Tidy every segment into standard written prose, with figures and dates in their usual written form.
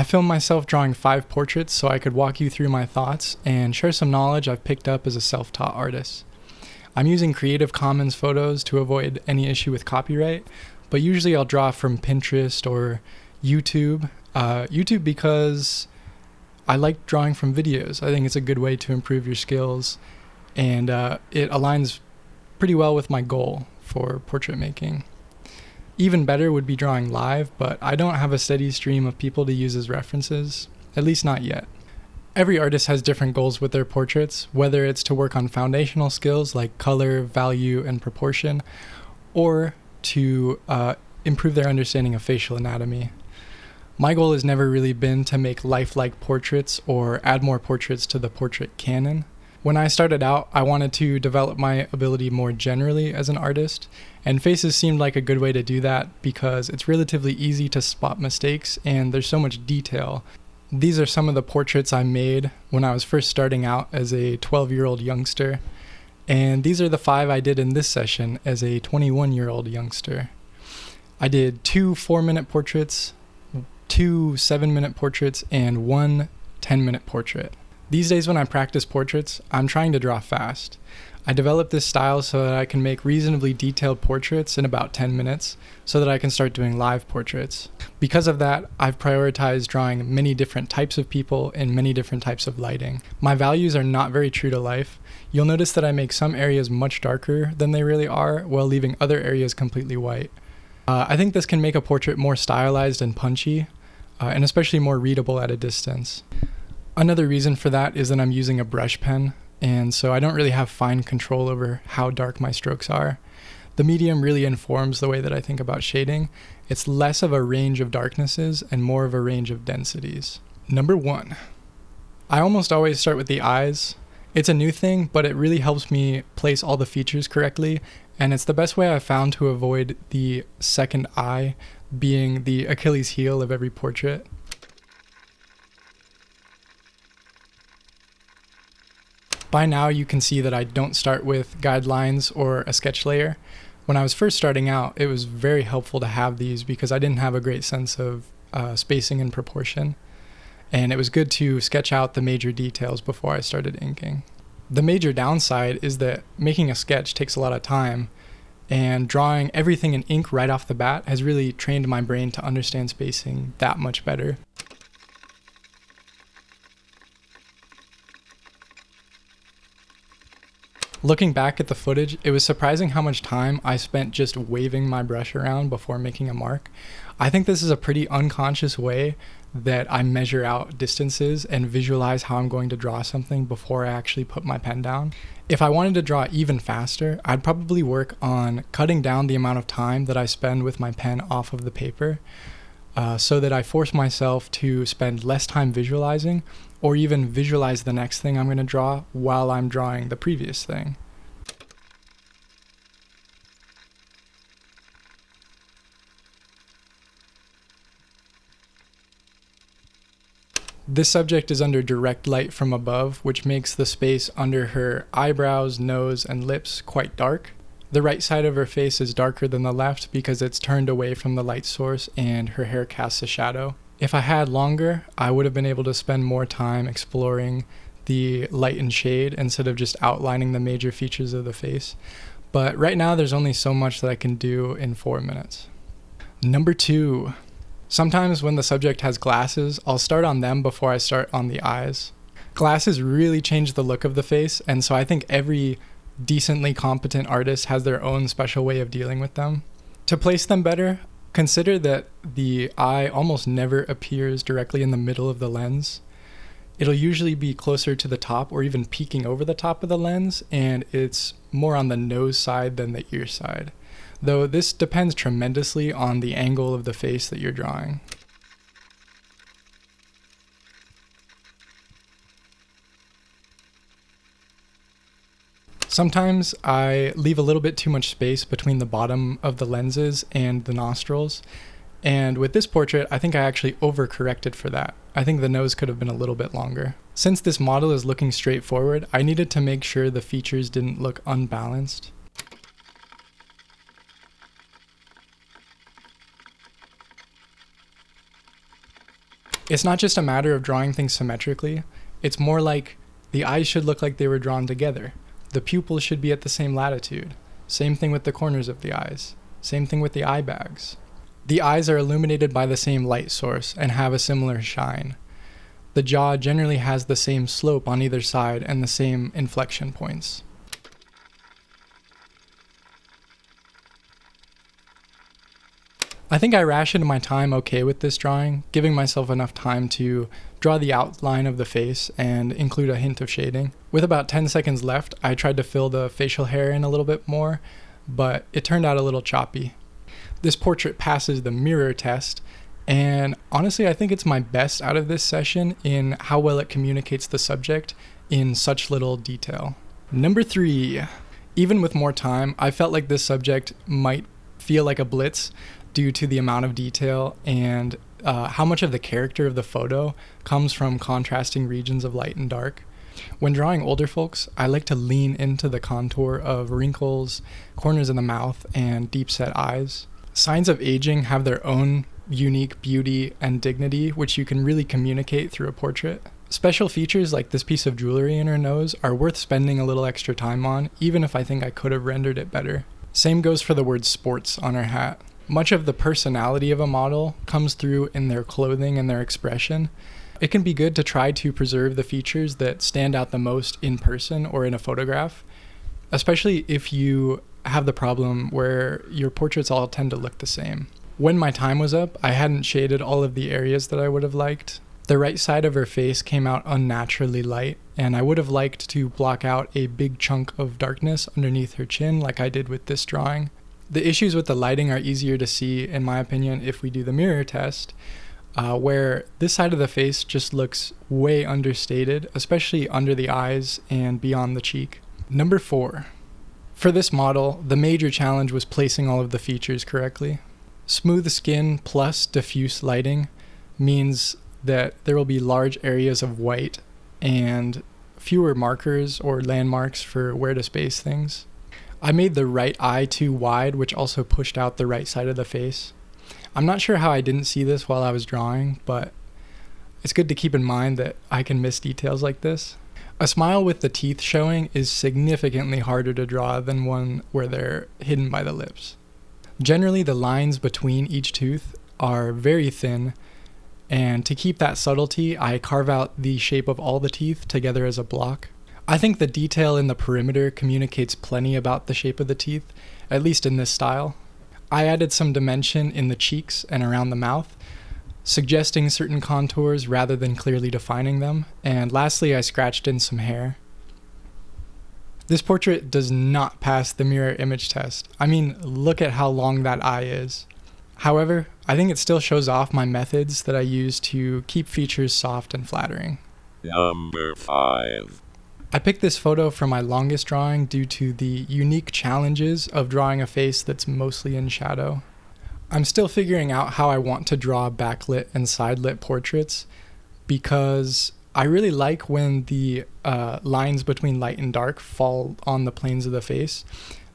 filmed myself drawing 5 portraits so I could walk you through my thoughts and share some knowledge I've picked up as a self-taught artist. I'm using Creative Commons photos to avoid any issue with copyright, but usually I'll draw from Pinterest or YouTube. YouTube because I like drawing from videos. I think it's a good way to improve your skills, and it aligns pretty well with my goal for portrait making. Even better would be drawing live, but I don't have a steady stream of people to use as references, at least not yet. Every artist has different goals with their portraits, whether it's to work on foundational skills like color, value, and proportion, or to improve their understanding of facial anatomy. My goal has never really been to make lifelike portraits or add more portraits to the portrait canon. When I started out, I wanted to develop my ability more generally as an artist, and faces seemed like a good way to do that because it's relatively easy to spot mistakes and there's so much detail. These are some of the portraits I made when I was first starting out as a 12-year-old youngster, and these are the 5 I did in this session as a 21-year-old youngster. I did 2 4-minute portraits, 2 7-minute portraits, and 1 10-minute portrait. These days when I practice portraits, I'm trying to draw fast. I developed this style so that I can make reasonably detailed portraits in about 10 minutes so that I can start doing live portraits. Because of that, I've prioritized drawing many different types of people in many different types of lighting. My values are not very true to life. You'll notice that I make some areas much darker than they really are while leaving other areas completely white. I think this can make a portrait more stylized and punchy, and especially more readable at a distance. Another reason for that is that I'm using a brush pen, and so I don't really have fine control over how dark my strokes are. The medium really informs the way that I think about shading. It's less of a range of darknesses and more of a range of densities. Number 1. I almost always start with the eyes. It's a new thing, but it really helps me place all the features correctly, and it's the best way I've found to avoid the second eye being the Achilles heel of every portrait. By now you can see that I don't start with guidelines or a sketch layer. When I was first starting out, it was very helpful to have these because I didn't have a great sense of spacing and proportion, and it was good to sketch out the major details before I started inking. The major downside is that making a sketch takes a lot of time, and drawing everything in ink right off the bat has really trained my brain to understand spacing that much better. Looking back at the footage, it was surprising how much time I spent just waving my brush around before making a mark. I think this is a pretty unconscious way that I measure out distances and visualize how I'm going to draw something before I actually put my pen down. If I wanted to draw even faster, I'd probably work on cutting down the amount of time that I spend with my pen off of the paper, so that I force myself to spend less time visualizing, or even visualize the next thing I'm going to draw while I'm drawing the previous thing. This subject is under direct light from above, which makes the space under her eyebrows, nose, and lips quite dark. The right side of her face is darker than the left because it's turned away from the light source and her hair casts a shadow. If I had longer, I would have been able to spend more time exploring the light and shade instead of just outlining the major features of the face. But right now there's only so much that I can do in 4 minutes. Number 2. Sometimes when the subject has glasses, I'll start on them before I start on the eyes. Glasses really change the look of the face, and so I think every decently competent artist has their own special way of dealing with them. To place them better, consider that the eye almost never appears directly in the middle of the lens. It'll usually be closer to the top or even peeking over the top of the lens, and it's more on the nose side than the ear side, though this depends tremendously on the angle of the face that you're drawing. Sometimes I leave a little bit too much space between the bottom of the lenses and the nostrils, and with this portrait I think I actually overcorrected for that. I think the nose could have been a little bit longer. Since this model is looking straight forward, I needed to make sure the features didn't look unbalanced. It's not just a matter of drawing things symmetrically, it's more like the eyes should look like they were drawn together. The pupils should be at the same latitude. Same thing with the corners of the eyes. Same thing with the eye bags. The eyes are illuminated by the same light source and have a similar shine. The jaw generally has the same slope on either side and the same inflection points. I think I rationed my time okay with this drawing, giving myself enough time to draw the outline of the face and include a hint of shading. With about 10 seconds left, I tried to fill the facial hair in a little bit more, but it turned out a little choppy. This portrait passes the mirror test, and honestly I think it's my best out of this session in how well it communicates the subject in such little detail. Number 3. Even with more time, I felt like this subject might feel like a blitz due to the amount of detail and how much of the character of the photo comes from contrasting regions of light and dark. When drawing older folks, I like to lean into the contour of wrinkles, corners of the mouth, and deep-set eyes. Signs of aging have their own unique beauty and dignity, which you can really communicate through a portrait. Special features like this piece of jewelry in her nose are worth spending a little extra time on, even if I think I could have rendered it better. Same goes for the word sports on her hat. Much of the personality of a model comes through in their clothing and their expression. It can be good to try to preserve the features that stand out the most in person or in a photograph, especially if you have the problem where your portraits all tend to look the same. When my time was up, I hadn't shaded all of the areas that I would have liked. The right side of her face came out unnaturally light, and I would have liked to block out a big chunk of darkness underneath her chin like I did with this drawing. The issues with the lighting are easier to see, in my opinion, if we do the mirror test, where this side of the face just looks way understated, especially under the eyes and beyond the cheek. Number 4. For this model, the major challenge was placing all of the features correctly. Smooth skin plus diffuse lighting means that there will be large areas of white and fewer markers or landmarks for where to space things. I made the right eye too wide, which also pushed out the right side of the face. I'm not sure how I didn't see this while I was drawing, but it's good to keep in mind that I can miss details like this. A smile with the teeth showing is significantly harder to draw than one where they're hidden by the lips. Generally, the lines between each tooth are very thin, and to keep that subtlety, I carve out the shape of all the teeth together as a block. I think the detail in the perimeter communicates plenty about the shape of the teeth, at least in this style. I added some dimension in the cheeks and around the mouth, suggesting certain contours rather than clearly defining them, and lastly I scratched in some hair. This portrait does not pass the mirror image test. I mean, look at how long that eye is. However, I think it still shows off my methods that I use to keep features soft and flattering. Number 5. I picked this photo for my longest drawing due to the unique challenges of drawing a face that's mostly in shadow. I'm still figuring out how I want to draw backlit and side-lit portraits because I really like when the lines between light and dark fall on the planes of the face,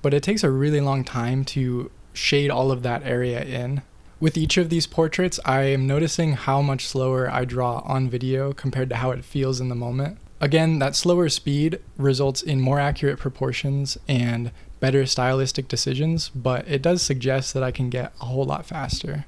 but it takes a really long time to shade all of that area in. With each of these portraits, I am noticing how much slower I draw on video compared to how it feels in the moment. Again, that slower speed results in more accurate proportions and better stylistic decisions, but it does suggest that I can get a whole lot faster.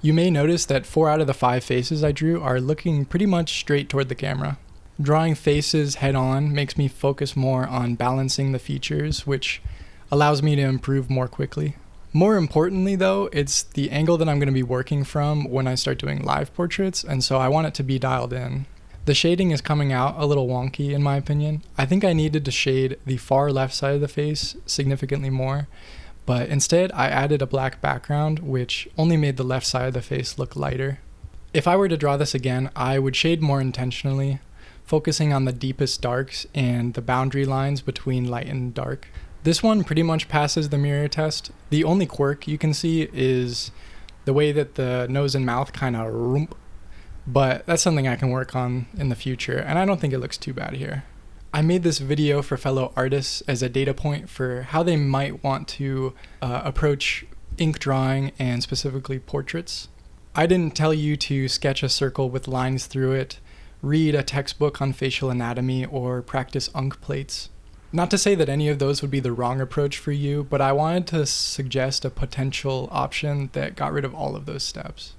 You may notice that 4 out of the 5 faces I drew are looking pretty much straight toward the camera. Drawing faces head-on makes me focus more on balancing the features, which allows me to improve more quickly. More importantly though, it's the angle that I'm going to be working from when I start doing live portraits, and so I want it to be dialed in. The shading is coming out a little wonky in my opinion. I think I needed to shade the far left side of the face significantly more, but instead I added a black background which only made the left side of the face look lighter. If I were to draw this again, I would shade more intentionally, focusing on the deepest darks and the boundary lines between light and dark. This one pretty much passes the mirror test. The only quirk you can see is the way that the nose and mouth kind of rump, but that's something I can work on in the future, and I don't think it looks too bad here. I made this video for fellow artists as a data point for how they might want to approach ink drawing and specifically portraits. I didn't tell you to sketch a circle with lines through it, read a textbook on facial anatomy, or practice unk plates. Not to say that any of those would be the wrong approach for you, but I wanted to suggest a potential option that got rid of all of those steps.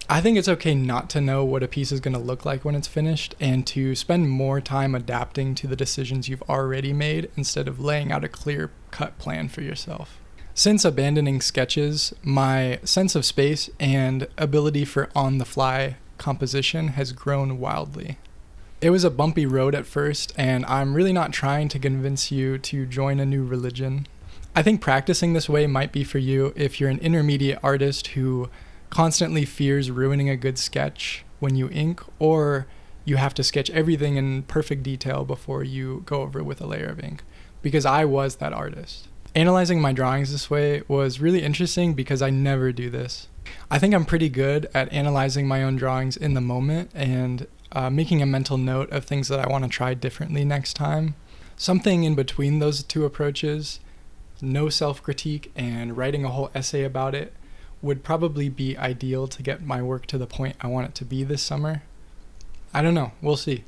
I think it's okay not to know what a piece is going to look like when it's finished, and to spend more time adapting to the decisions you've already made instead of laying out a clear-cut plan for yourself. Since abandoning sketches, my sense of space and ability for on-the-fly composition has grown wildly. It was a bumpy road at first, and I'm really not trying to convince you to join a new religion. I think practicing this way might be for you if you're an intermediate artist who constantly fears ruining a good sketch when you ink, or you have to sketch everything in perfect detail before you go over with a layer of ink, because I was that artist. Analyzing my drawings this way was really interesting because I never do this. I think I'm pretty good at analyzing my own drawings in the moment and making a mental note of things that I want to try differently next time. Something in between those two approaches, no self-critique and writing a whole essay about it, would probably be ideal to get my work to the point I want it to be this summer. I don't know, we'll see.